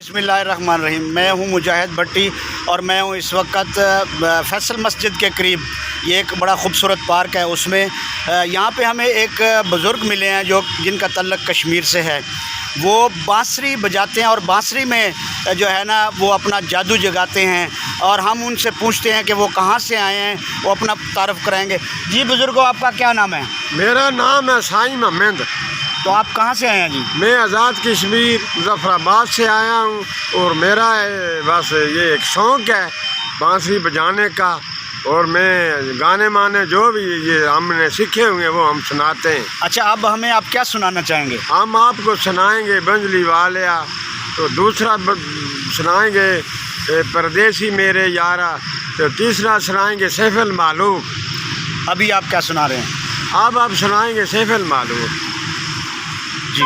बिस्मिल्लाहिर्रहमानिर्रहीम। मैं हूं मुजाहिद भट्टी और मैं हूं इस वक्त फैसल मस्जिद के करीब। ये एक बड़ा खूबसूरत पार्क है। उसमें यहाँ पे हमें एक बुज़ुर्ग मिले हैं जिनका तल्लुक़ कश्मीर से है। वो बांसुरी बजाते हैं और बांसुरी में जो है ना वो अपना जादू जगाते हैं, और हम उनसे पूछते हैं कि वो कहाँ से आए हैं, वो अपना तारुफ कराएंगे। जी बुज़ुर्गो, आपका क्या नाम है? मेरा नाम है साईं मोहम्मद। तो आप कहाँ से आए हैं जी? मैं आज़ाद कश्मीर मुजफ्फराबाद से आया हूँ, और मेरा बस ये एक शौक़ है बांसुरी बजाने का, और मैं गाने माने जो भी ये हमने सीखे हुए वो हम सुनाते हैं। अच्छा, अब हमें आप क्या सुनाना चाहेंगे? हम आपको सुनाएंगे बंजली वालिया, तो दूसरा सुनाएंगे परदेसी मेरे यारा, तो तीसरा सुनाएंगे सैफुल मालूम। अभी आप क्या सुना रहे हैं? अब आप सुनाएंगे सैफुल मालूम। जी।